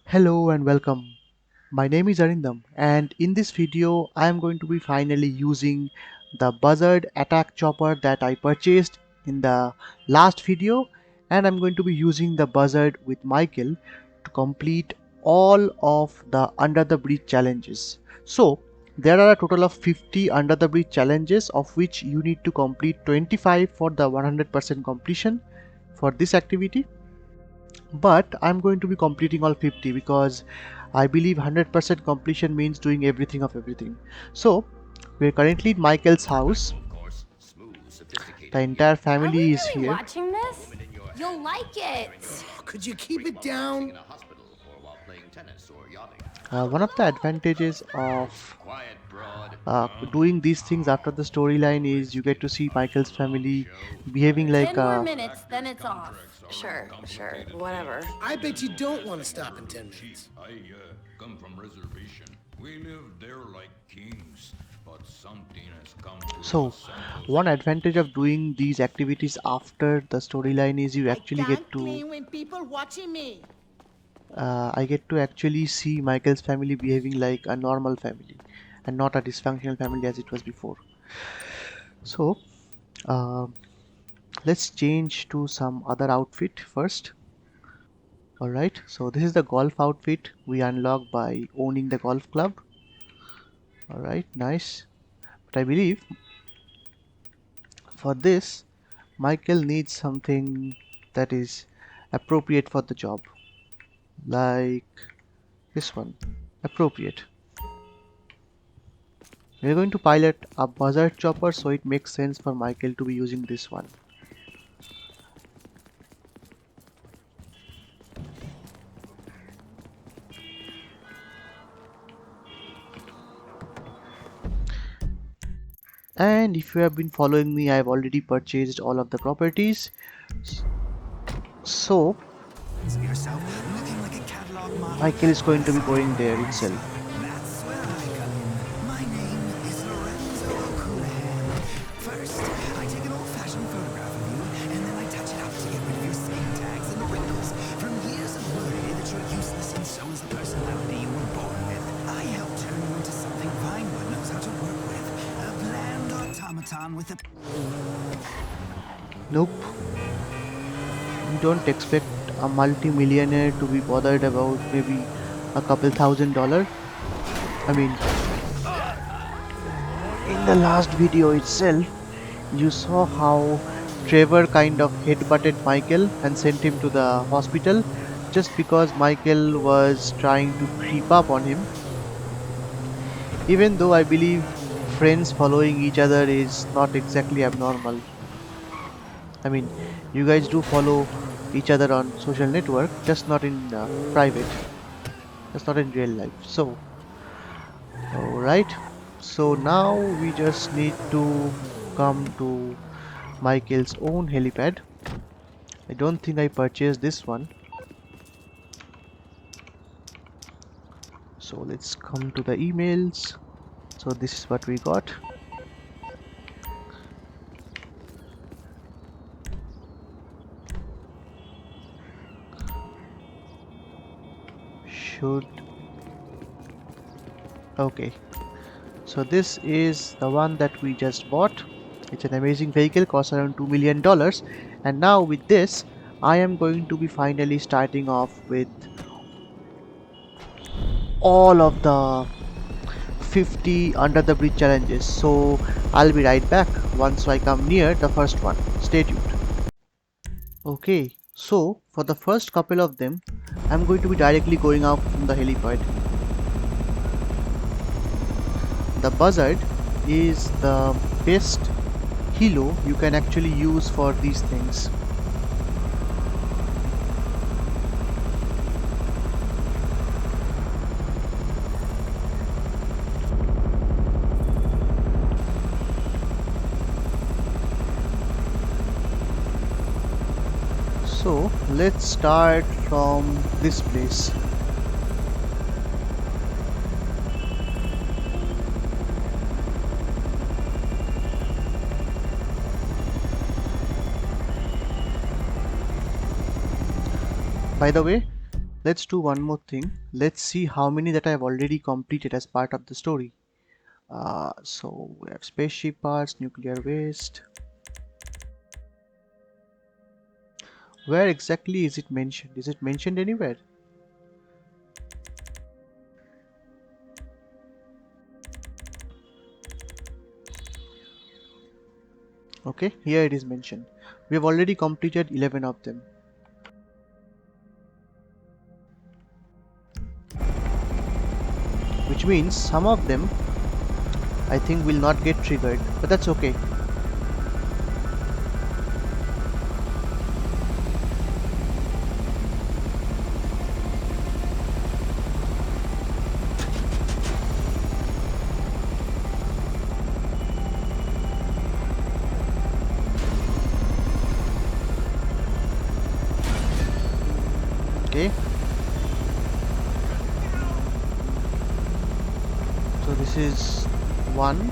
Hello and welcome. My name is Arindam and in this video I am going to be finally using the Buzzard attack chopper that I purchased in the last video, and I'm going to be using the Buzzard with Michael to complete all of the under the bridge challenges. So there are a total of 50 under the bridge challenges, of which you need to complete 25 for the 100% completion for this activity, but I'm going to be completing all 50 because I believe 100% completion means doing everything of everything. So we're currently in Michael's house. The entire Are we family is really here. watching this? You'll like it. Could you keep it down? One of the advantages of doing these things after the storyline is you get to see Michael's family behaving like 10 more minutes, then it's off. Sure, whatever. I bet you don't want to stop in 10 minutes. I come from reservation. We live there like kings, but something has come to So one advantage of doing these activities after the storyline is you actually get to when people watching me. I get to actually see Michael's family behaving like a normal family and not a dysfunctional family as it was before. So uh, let's change to some other outfit first. Alright, so this is the golf outfit we unlock by owning the golf club. Alright, nice. But I believe for this Michael needs something that is appropriate for the job, like this one. Appropriate. We're going to pilot a Buzzard chopper, so it makes sense for Michael to be using this one. And if you have been following me, I've already purchased all of the properties. So Michael is going to be going there itself. With a Nope. You don't expect a multi-millionaire to be bothered about maybe a couple $1,000. I mean, in the last video itself, you saw how Trevor kind of headbutted Michael and sent him to the hospital just because Michael was trying to creep up on him. Even though I believe friends following each other is not exactly abnormal. I mean, you guys do follow each other on social network, just not in private, just not in real life. So alright, so now we just need to come to Michael's own helipad. I don't think I purchased this one, so let's come to the emails. So this is what we got. Okay, so this is the one that we just bought. It's an amazing vehicle, costs around $2 million, and now with this I am going to be finally starting off with all of the 50 under the bridge challenges. So I'll be right back once I come near the first one. Stay tuned. Okay, so for the first couple of them I'm going to be directly going out from the helipad. The Buzzard is the best helo you can actually use for these things. So let's start from this place. By the way, let's do one more thing. Let's see how many that I have already completed as part of the story. So we have spaceship parts, nuclear waste. Where exactly is it mentioned? Is it mentioned anywhere? Okay, here it is mentioned. We have already completed 11 of them. Which means some of them I think will not get triggered, but that's okay. Okay, so this is one.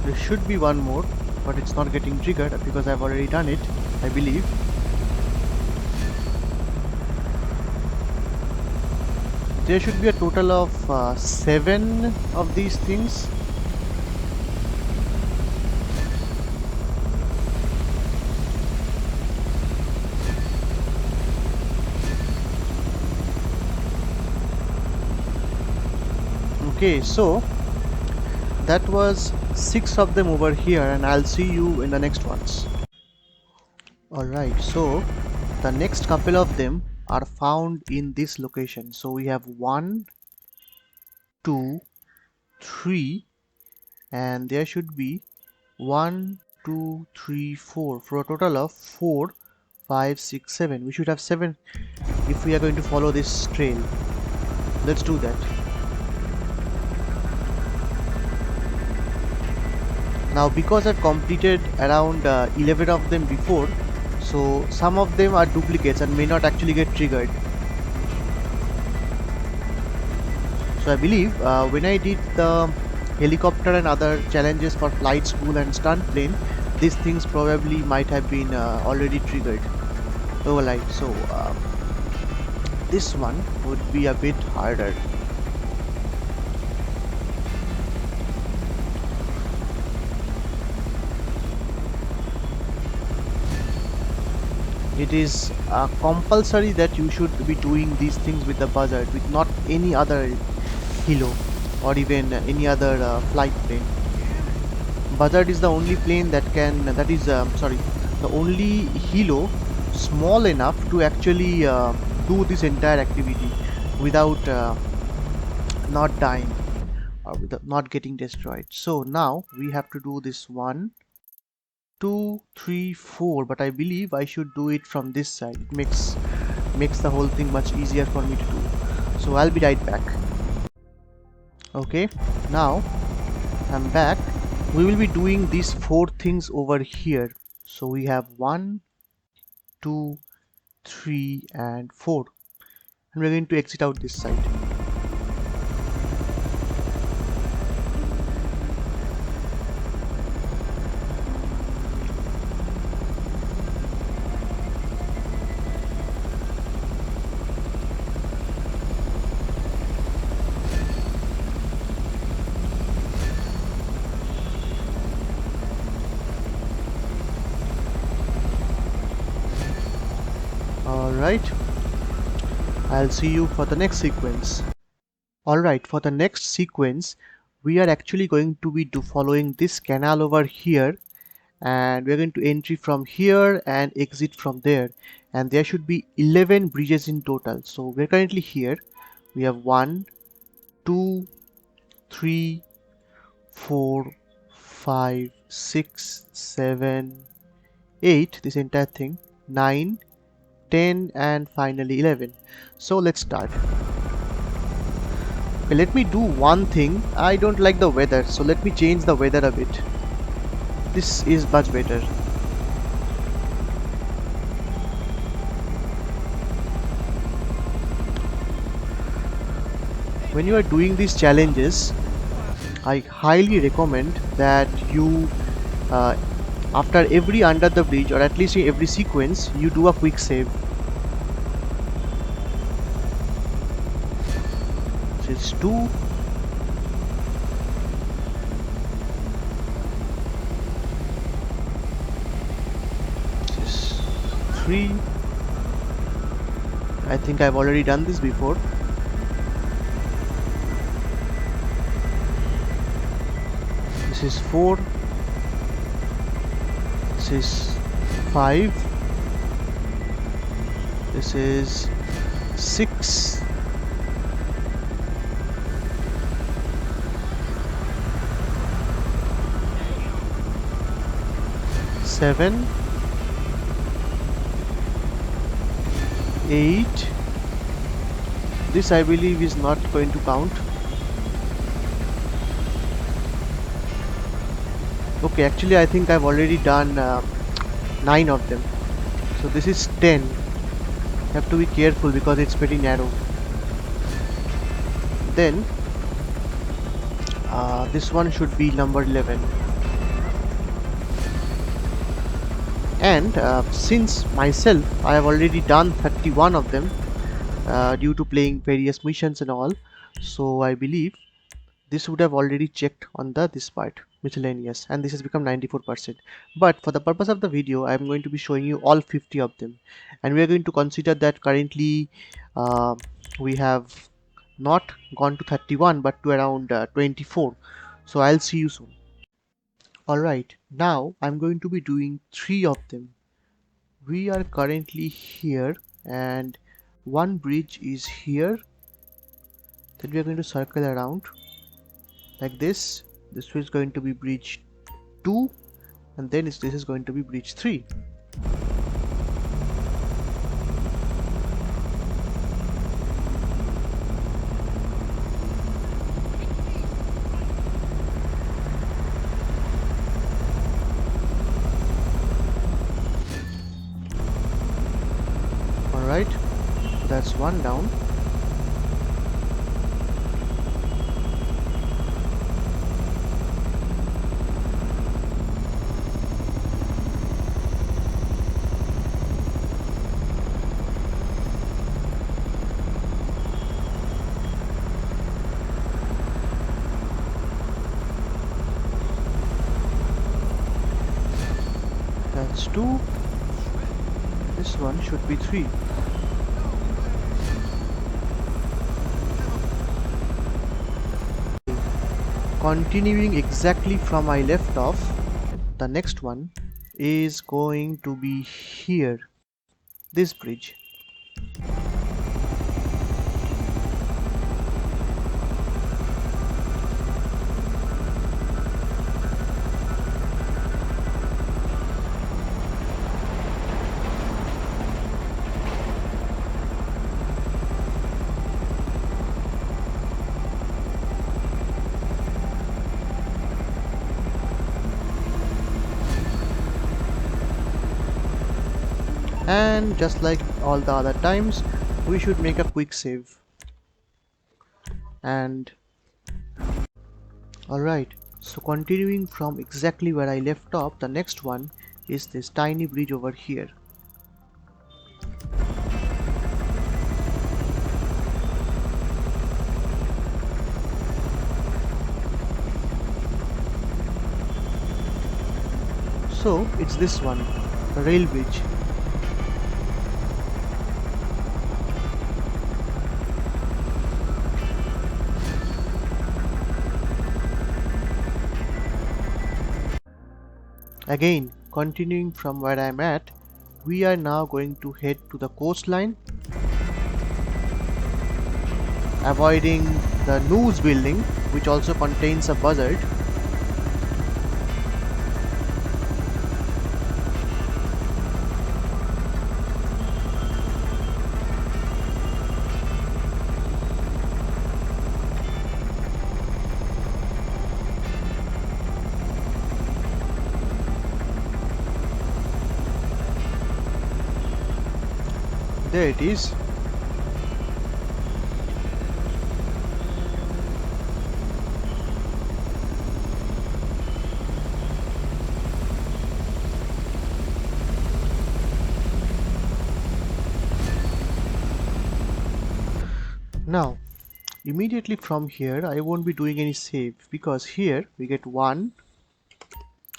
There should be one more, but it's not getting triggered because I've already done it, I believe. There should be a total of 7 of these things. Okay, so that was 6 of them over here, and I'll see you in the next ones. Alright, so the next couple of them are found in this location. So we have 1, 2, 3, and there should be 1, 2, 3, 4 for a total of 4, 5, 6, 7. We should have 7 if we are going to follow this trail. Let's do that. Now because I've completed around 11 of them before, so some of them are duplicates and may not actually get triggered. So I believe when I did the helicopter and other challenges for flight school and stunt plane, these things probably might have been already triggered. Alright, so this one would be a bit harder. It is compulsory that you should be doing these things with the Buzzard, with not any other helo or even any other flight plane. Buzzard is the only plane that can, the only helo small enough to actually do this entire activity without not dying or without not getting destroyed. So now we have to do this 1, 2, 3, 4, but I believe I should do it from this side. It makes the whole thing much easier for me to do. So I'll be right back. Okay, now I'm back. We will be doing these 4 things over here. So we have 1, 2, 3 and 4, and we're going to exit out this side. Alright, I'll see you for the next sequence. Alright, for the next sequence, we are actually going to be following this canal over here, and we're going to entry from here and exit from there, and there should be 11 bridges in total. So we're currently here. We have 1, 2, 3, 4, 5, 6, 7, 8, this entire thing, 9, 10 and finally 11. So let's start. Okay, let me do one thing. I don't like the weather, so let me change the weather a bit. This is much better. When you are doing these challenges, I highly recommend that you After every under the bridge, or at least in every sequence, you do a quick save. This is 2. This is 3. I think I've already done this before. This is 4. This is 5. This is 6. 7. 8. This I believe is not going to count. Okay, actually I think I've already done 9 of them. So this is 10. You have to be careful because it's pretty narrow. Then this one should be number 11. And since myself I have already done 31 of them due to playing various missions and all, so I believe this would have already checked on this part, miscellaneous, and this has become 94%. But for the purpose of the video I am going to be showing you all 50 of them, and we are going to consider that currently we have not gone to 31 but to around 24. So I'll see you soon. Alright, now I'm going to be doing 3 of them. We are currently here and one bridge is here. Then we are going to circle around like this. This is going to be bridge 2, and then this is going to be bridge 3. Alright, so that's one down. That's 2. This one should be 3. Continuing exactly from I left off, the next one is going to be here, this bridge. And just like all the other times, we should make a quick save. And alright, so continuing from exactly where I left off, the next one is this tiny bridge over here. So it's this one, the rail bridge. Again, continuing from where I'm at, we are now going to head to the coastline, avoiding the news building, which also contains a buzzard. There it is. Now immediately from here I won't be doing any save, because here we get one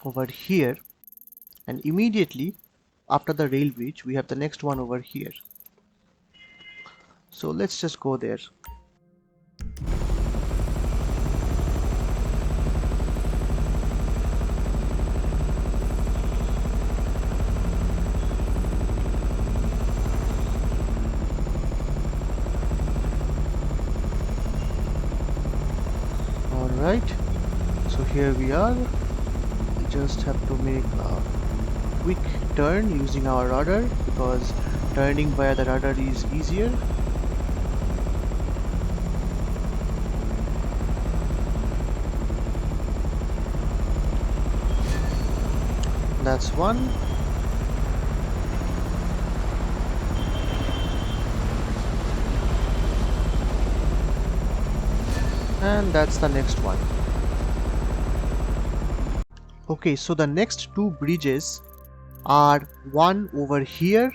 over here, and immediately after the rail bridge we have the next one over here. So let's just go there. Alright, so here we are. We just have to make a quick turn using our rudder, because turning via the rudder is easier. That's one. And that's the next one. Okay, so the next two bridges are one over here,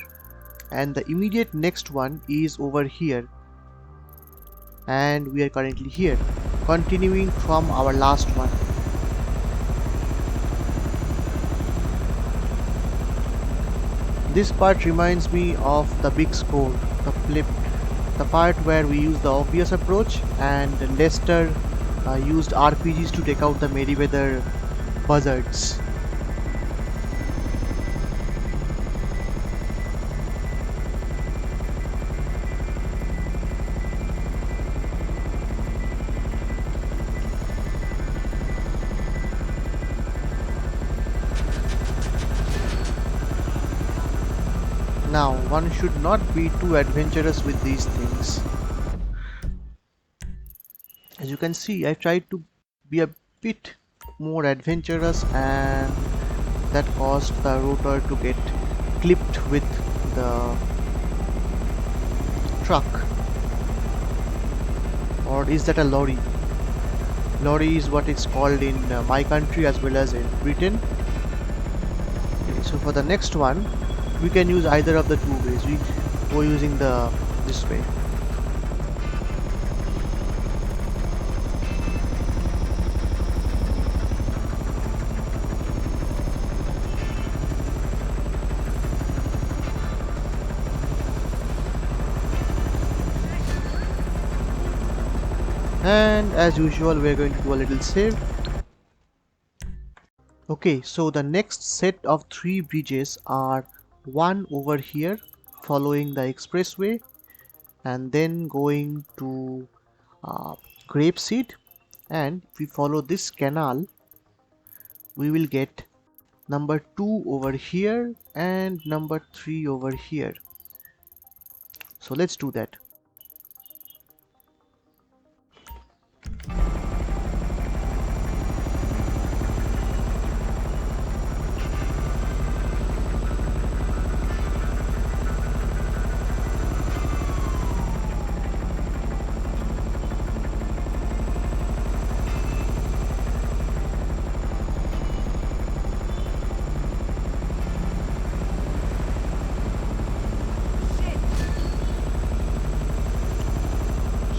and the immediate next one is over here, and we are currently here, continuing from our last one. This part reminds me of the big score, the part where we used the obvious approach and Lester used RPGs to take out the Meriwether buzzards. Now, one should not be too adventurous with these things. As you can see, I tried to be a bit more adventurous, and that caused the rotor to get clipped with the truck. Or is that a lorry? Lorry is what it's called in my country as well as in Britain. Okay, so for the next one, we can use either of the two ways. We go using this way. And as usual, we're going to do a little save. Okay, so the next set of three bridges are one over here following the expressway, and then going to Grapeseed, and if we follow this canal we will get number 2 over here and number 3 over here. So let's do that.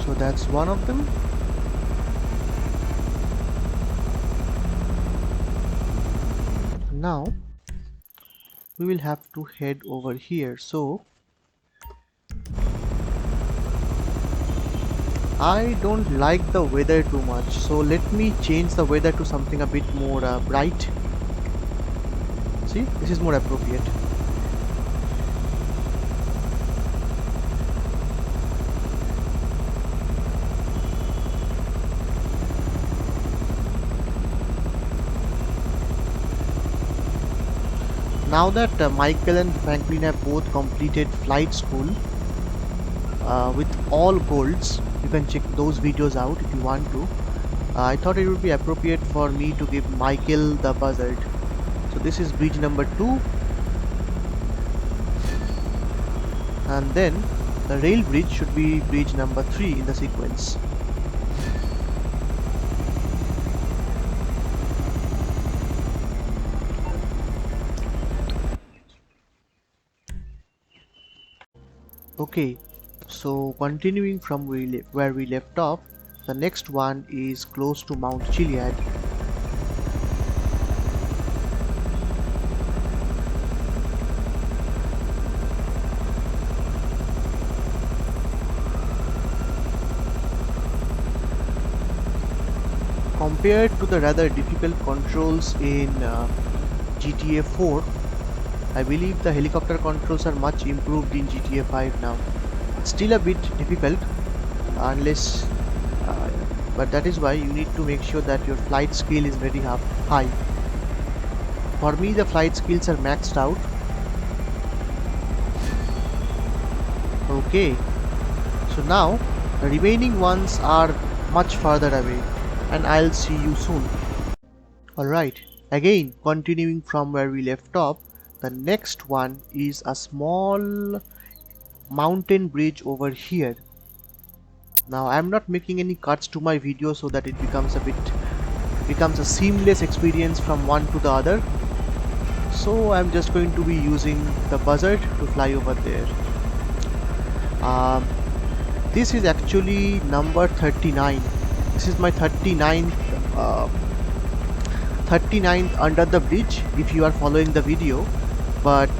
So that's one of them. Now we will have to head over here. So I don't like the weather too much, so let me change the weather to something a bit more bright. See, this is more appropriate. Now that Michael and Franklin have both completed flight school with all golds, you can check those videos out if you want to. I thought it would be appropriate for me to give Michael the Buzzard. So this is bridge number 2, and then the rail bridge should be bridge number 3 in the sequence. Okay, So continuing from where we left off, the next one is close to Mount Chiliad. Compared to the rather difficult controls in GTA 4, I believe the helicopter controls are much improved in GTA 5 now. It's still a bit difficult unless but that is why you need to make sure that your flight skill is very high. For me the flight skills are maxed out. Okay, so now the remaining ones are much further away and I'll see you soon. Alright, again continuing from where we left off, the next one is a small mountain bridge over here. Now I'm not making any cuts to my video so that it becomes a seamless experience from one to the other. So I'm just going to be using the Buzzard to fly over there. This is actually number 39. This is my 39th under the bridge if you are following the video, but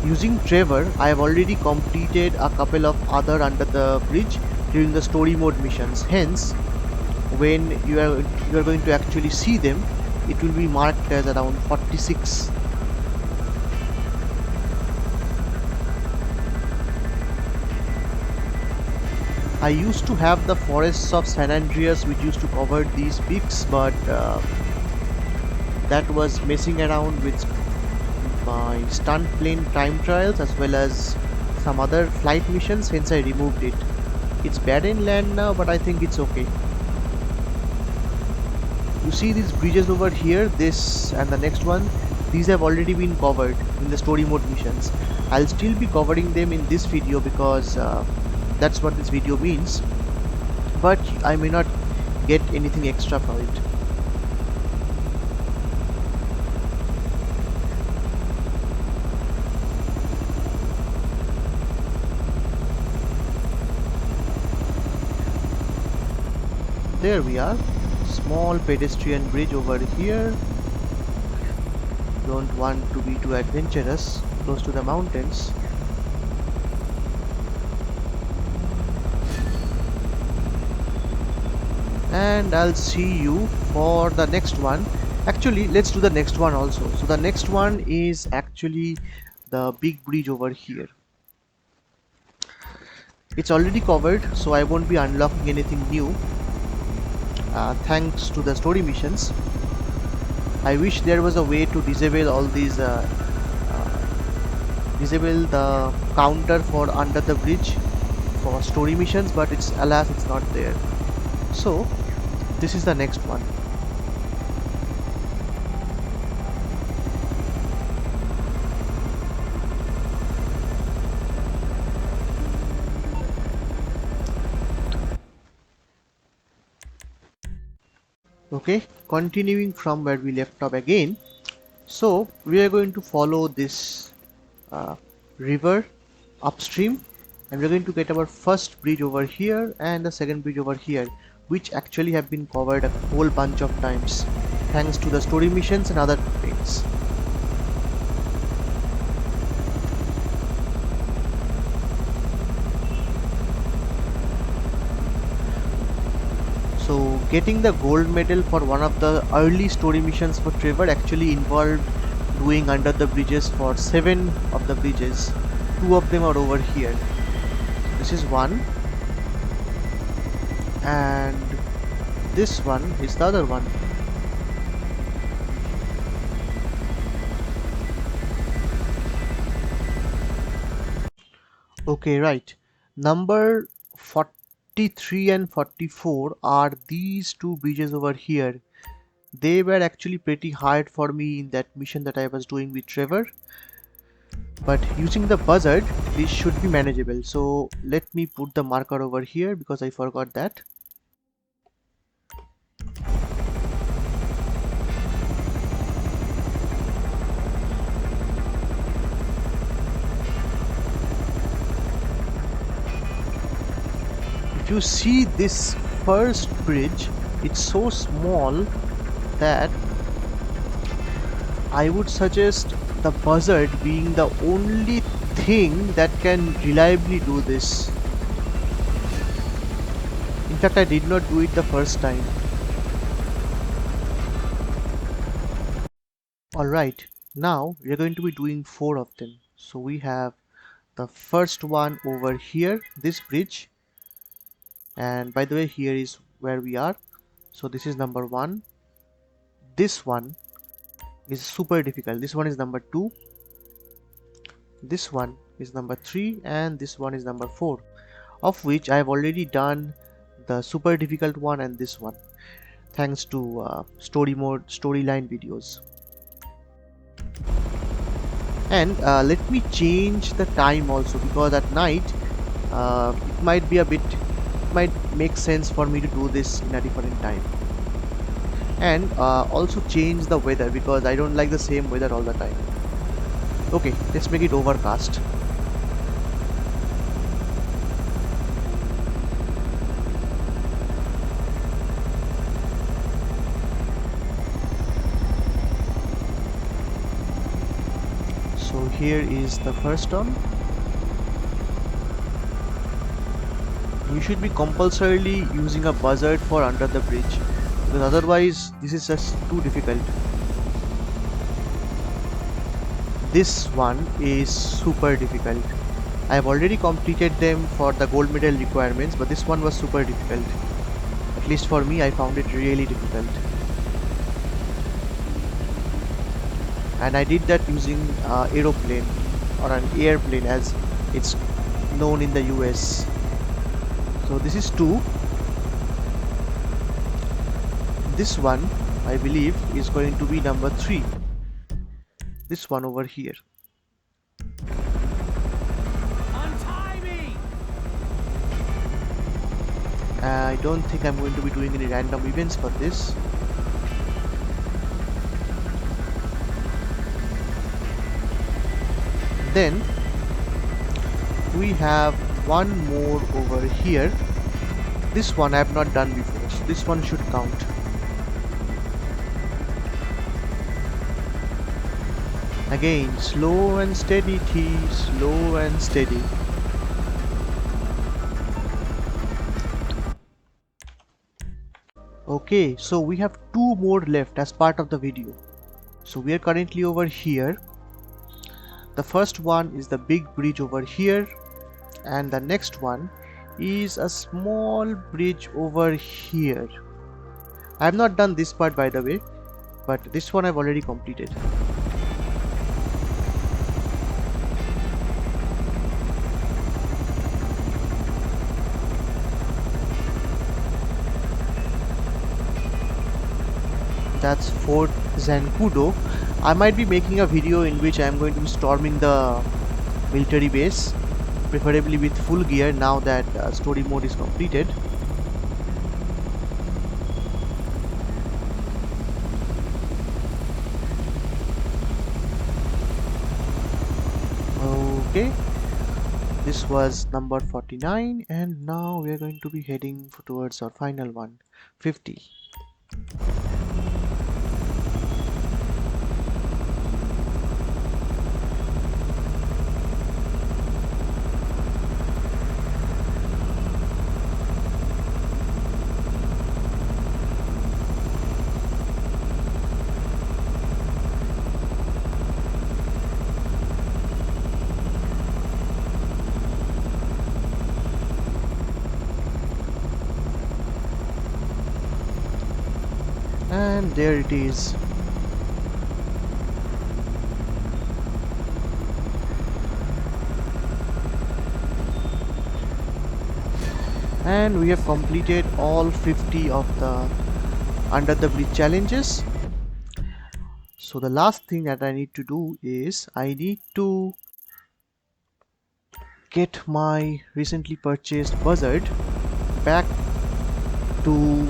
using Trevor I have already completed a couple of other under the bridge during the story mode missions. Hence when you are going to actually see them, it will be marked as around 46. I used to have the forests of San Andreas which used to cover these peaks, but that was messing around with my stunt plane time trials as well as some other flight missions, hence I removed it. It's bad in land now, but I think it's okay. You see these bridges over here, this and the next one, these have already been covered in the story mode missions. I'll still be covering them in this video because that's what this video means, but I may not get anything extra for it. There we are, small pedestrian bridge over here. Don't want to be too adventurous close to the mountains. And I'll see you for the next one. Actually, let's do the next one also. So the next one is actually the big bridge over here. It's already covered, so I won't be unlocking anything new thanks to the story missions. I wish there was a way to disable all these disable the counter for under the bridge for story missions, but alas it's not there. So this is the next one. Okay, continuing from where we left off again. So we are going to follow this river upstream, and we're going to get our first bridge over here and the second bridge over here, which actually have been covered a whole bunch of times thanks to the story missions and other things. So getting the gold medal for one of the early story missions for Trevor actually involved doing under the bridges for 7 of the bridges. 2 of them are over here. This is one, and this one is the other one. Okay, right. Number 43 and 44 are these 2 bridges over here. They were actually pretty hard for me in that mission that I was doing with Trevor, but using the Buzzard this should be manageable. So let me put the marker over here because I forgot that. if you see this first bridge, it's so small that I would suggest the Buzzard being the only thing that can reliably do this. In fact, I did not do it the first time. Alright, now we are going to be doing 4 of them. So we have the first one over here, this bridge. And by the way, here is where we are. So this is number 1. This one is super difficult. This one is number 2. This one is number 3, and this one is number 4, of which I have already done the super difficult one and this one, thanks to storyline videos. And let me change the time also, because at night it might make sense for me to do this in a different time. And also change the weather, because I don't like the same weather all the time. Okay, let's make it overcast. So here is the first one. You should be compulsorily using a buzzard for under the bridge, because otherwise this is just too difficult. This one is super difficult. I have already completed them for the gold medal requirements, but this one was super difficult. At least for me, I found it really difficult. And I did that using aeroplane, or an airplane as it's known in the US. So this is 2. This one, I believe, is going to be number 3. This one over here. Untie me! I don't think I'm going to be doing any random events for this. Then we have one more over here. This one I have not done before, so this one should count. Again, slow and steady, T, slow and steady. Okay, so we have 2 more left as part of the video. So we are currently over here. The first one is the big bridge over here, and the next one is a small bridge over here. I have not done this part, by the way, but this one I've already completed. That's Fort Zancudo. I might be making a video in which I am going to be storming the military base, preferably with full gear now that story mode is completed. Okay, this was number 49, and now we are going to be heading towards our final one, 50. And there it is. And we have completed all 50 of the under the bridge challenges. So the last thing that I need to do is I need to get my recently purchased Buzzard back to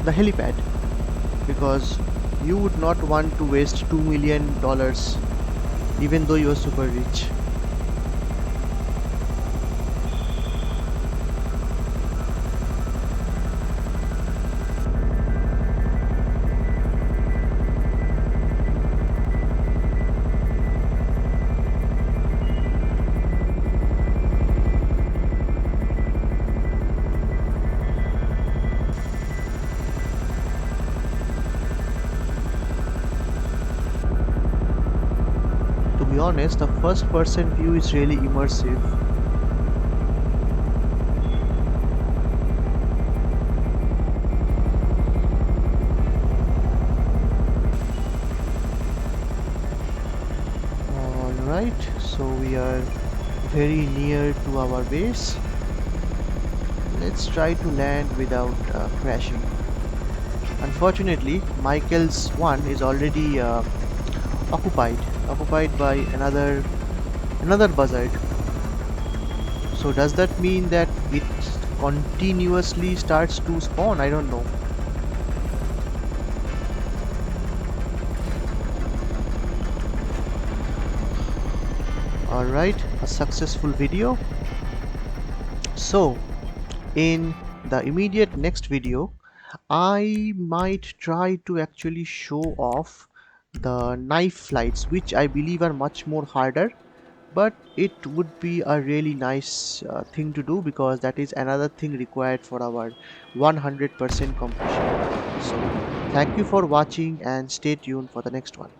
the helipad, because you would not want to waste $2 million even though you are super rich. to be honest, the first person view is really immersive. Alright, so we are very near to our base. Let's try to land without crashing. Unfortunately, Michael's one is already occupied by another buzzard. So does that mean that it continuously starts to spawn? I don't know. Alright, a successful video. So in the immediate next video, I might try to actually show off the knife flights, which I believe are much more harder, but it would be a really nice thing to do, because that is another thing required for our 100% completion. So thank you for watching and stay tuned for the next one.